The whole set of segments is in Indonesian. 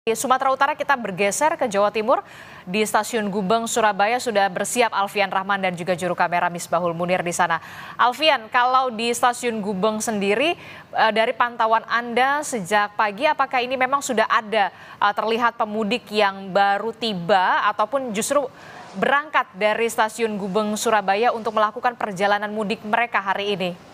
Di Sumatera Utara kita bergeser ke Jawa Timur. Di Stasiun Gubeng, Surabaya sudah bersiap Alfian Rahman dan juga juru kamera Misbahul Munir di sana. Alfian, kalau di Stasiun Gubeng sendiri, dari pantauan Anda sejak pagi, apakah ini memang sudah ada terlihat pemudik yang baru tiba ataupun justru berangkat dari Stasiun Gubeng, Surabaya untuk melakukan perjalanan mudik mereka hari ini?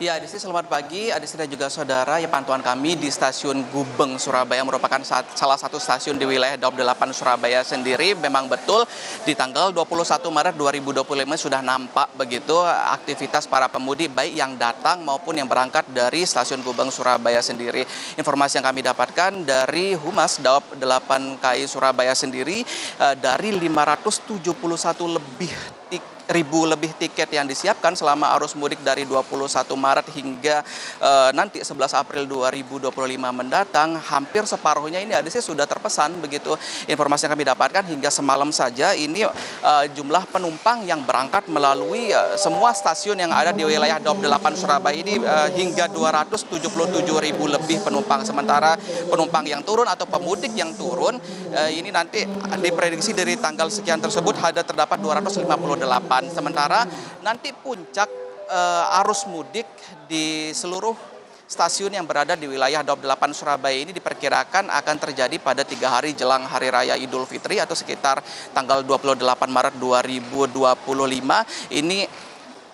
Ya, Adisti, selamat pagi. Adisti dan juga saudara, ya pantauan kami di Stasiun Gubeng, Surabaya merupakan salah satu stasiun di wilayah Daup 8 Surabaya sendiri. Memang betul di tanggal 21 Maret 2025 sudah nampak begitu aktivitas para pemudik baik yang datang maupun yang berangkat dari Stasiun Gubeng, Surabaya sendiri. Informasi yang kami dapatkan dari Humas Daup 8 KI Surabaya sendiri, dari 571 ribu lebih tiket yang disiapkan selama arus mudik dari 21 Maret hingga nanti 11 April 2025 mendatang, hampir separuhnya ini sudah terpesan begitu informasi yang kami dapatkan. Hingga semalam saja ini jumlah penumpang yang berangkat melalui semua stasiun yang ada di wilayah Daup 8 Surabaya ini hingga 277 ribu lebih penumpang. Sementara penumpang yang turun atau pemudik yang turun ini nanti diprediksi dari tanggal sekian tersebut ada terdapat 258. Sementara nanti puncak arus mudik di seluruh stasiun yang berada di wilayah Daup 8 Surabaya ini diperkirakan akan terjadi pada 3 hari jelang Hari Raya Idul Fitri atau sekitar tanggal 28 Maret 2025.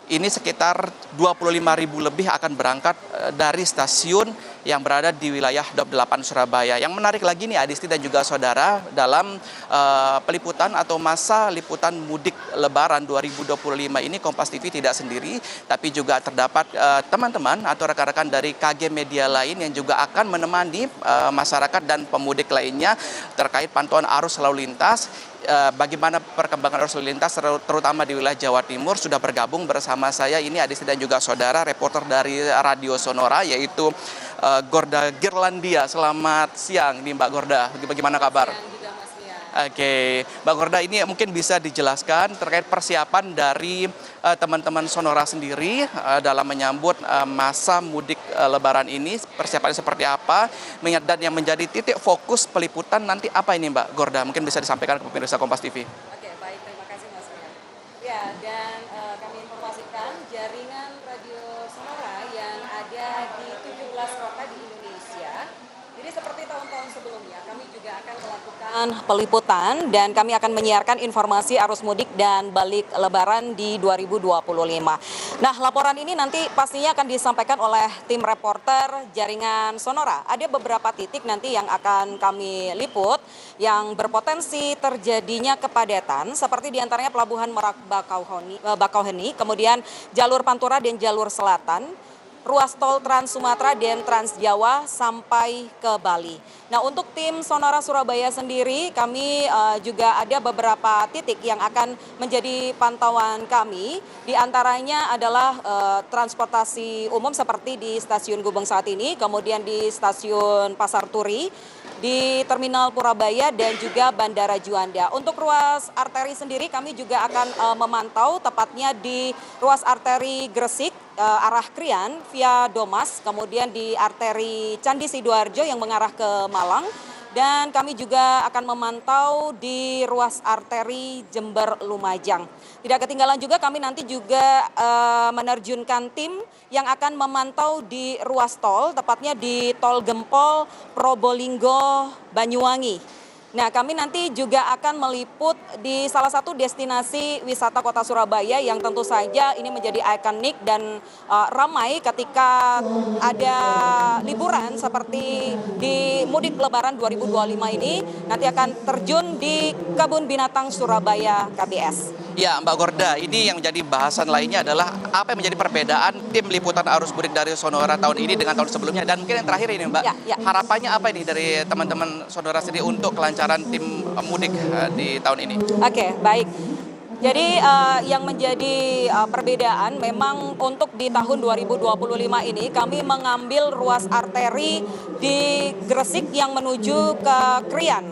Ini sekitar 25 ribu lebih akan berangkat dari stasiun yang berada di wilayah Daup 8 Surabaya. Yang menarik lagi nih Adisti dan juga saudara, dalam peliputan atau masa liputan mudik Lebaran 2025 ini Kompas TV tidak sendiri, tapi juga terdapat teman-teman atau rekan-rekan dari KG Media lain yang juga akan menemani masyarakat dan pemudik lainnya terkait pantauan arus lalu lintas. Bagaimana perkembangan arus lalu lintas terutama di wilayah Jawa Timur. Sudah bergabung bersama saya ini Adisti dan juga saudara reporter dari Radio Sonora yaitu Gorda Girlandia. Selamat siang nih Mbak Gorda, bagaimana kabar? Oke, Mbak Gorda, ini mungkin bisa dijelaskan terkait persiapan dari teman-teman Sonora sendiri dalam menyambut masa mudik Lebaran ini. Persiapannya seperti apa? Dan yang menjadi titik fokus peliputan nanti apa ini Mbak Gorda? Mungkin bisa disampaikan ke pemirsa Kompas TV. Oke, baik, terima kasih Mas Rian. Ya, dan kami informasikan jaringan Radio Sonora yang ada di 17 kota di Indonesia. Jadi seperti tahun-tahun sebelumnya, kami juga akan melakukan peliputan dan kami akan menyiarkan informasi arus mudik dan balik Lebaran di 2025. Nah, laporan ini nanti pastinya akan disampaikan oleh tim reporter jaringan Sonora. Ada beberapa titik nanti yang akan kami liput yang berpotensi terjadinya kepadatan, seperti diantaranya Pelabuhan Merak Bakauheni, kemudian jalur Pantura dan jalur Selatan, ruas tol Trans Sumatera dan Trans Jawa sampai ke Bali. Nah, untuk tim Sonora Surabaya sendiri, kami juga ada beberapa titik yang akan menjadi pantauan kami. Di antaranya adalah transportasi umum seperti di Stasiun Gubeng saat ini, kemudian di Stasiun Pasar Turi, di Terminal Purabaya dan juga Bandara Juanda. Untuk ruas arteri sendiri kami juga akan memantau tepatnya di ruas arteri Gresik arah Krian via Domas, kemudian di arteri Candi Sidoarjo yang mengarah ke Malang, dan kami juga akan memantau di ruas arteri Jember Lumajang. Tidak ketinggalan juga kami nanti juga menerjunkan tim yang akan memantau di ruas tol, tepatnya di Tol Gempol Probolinggo Banyuwangi. Nah, kami nanti juga akan meliput di salah satu destinasi wisata kota Surabaya yang tentu saja ini menjadi ikonik dan ramai ketika ada liburan seperti di mudik Lebaran 2025 ini, nanti akan terjun di Kebun Binatang Surabaya KBS. Ya, Mbak Gorda, ini yang menjadi bahasan lainnya adalah apa yang menjadi perbedaan tim liputan arus mudik dari Sonora tahun ini dengan tahun sebelumnya. Dan mungkin yang terakhir ini Mbak, harapannya apa ini dari teman-teman Sonora sendiri untuk kelancaran tim mudik di tahun ini? Oke, baik. Jadi yang menjadi perbedaan memang untuk di tahun 2025 ini kami mengambil ruas arteri di Gresik yang menuju ke Krian.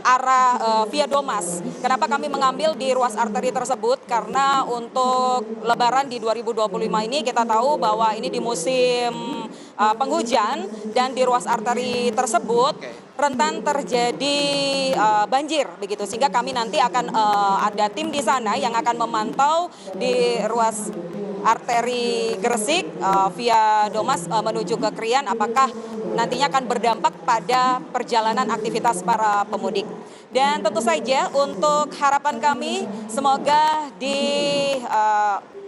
arah via Domas. Kenapa kami mengambil di ruas arteri tersebut? Karena untuk Lebaran di 2025 ini kita tahu bahwa ini di musim penghujan dan di ruas arteri tersebut rentan terjadi banjir begitu, sehingga kami nanti akan ada tim di sana yang akan memantau di ruas arteri Gresik via Domas menuju ke Krian, apakah nantinya akan berdampak pada perjalanan aktivitas para pemudik. Dan tentu saja untuk harapan kami semoga di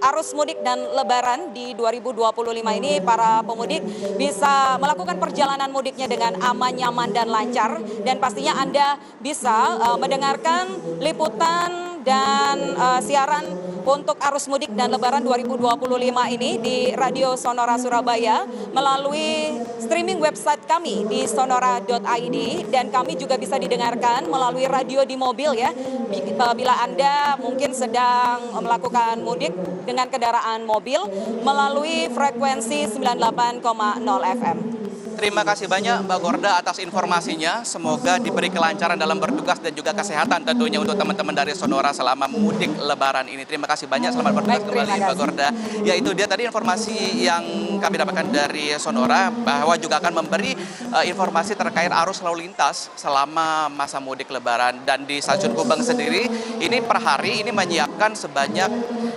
arus mudik dan lebaran di 2025 ini para pemudik bisa melakukan perjalanan mudiknya dengan aman, nyaman, dan lancar. Dan pastinya Anda bisa mendengarkan liputan dan siaran untuk arus mudik dan lebaran 2025 ini di Radio Sonora Surabaya melalui streaming website kami di sonora.id, dan kami juga bisa didengarkan melalui radio di mobil ya, bila Anda mungkin sedang melakukan mudik dengan kendaraan mobil melalui frekuensi 98,0 FM. Terima kasih banyak Mbak Gorda atas informasinya. Semoga diberi kelancaran dalam bertugas dan juga kesehatan tentunya untuk teman-teman dari Sonora selama mudik lebaran ini. Terima kasih banyak, selamat bertugas kembali Mbak Gorda. Ya, itu dia tadi informasi yang kami dapatkan dari Sonora, bahwa juga akan memberi informasi terkait arus lalu lintas selama masa mudik lebaran. Dan di Stasiun Gubeng sendiri ini per hari ini menyiapkan sebanyak,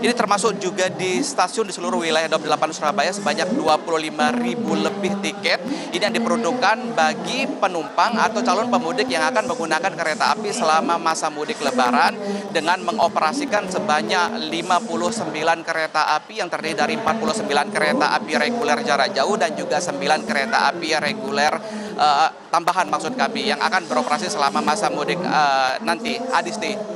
ini termasuk juga di stasiun di seluruh wilayah 28 Surabaya, sebanyak 25.000 lebih tiket. Ini yang diperuntukkan bagi penumpang atau calon pemudik yang akan menggunakan kereta api selama masa mudik lebaran, dengan mengoperasikan sebanyak 59 kereta api yang terdiri dari 49 kereta api reguler jarak jauh dan juga 9 kereta api reguler tambahan maksud kami yang akan beroperasi selama masa mudik nanti. Adisti.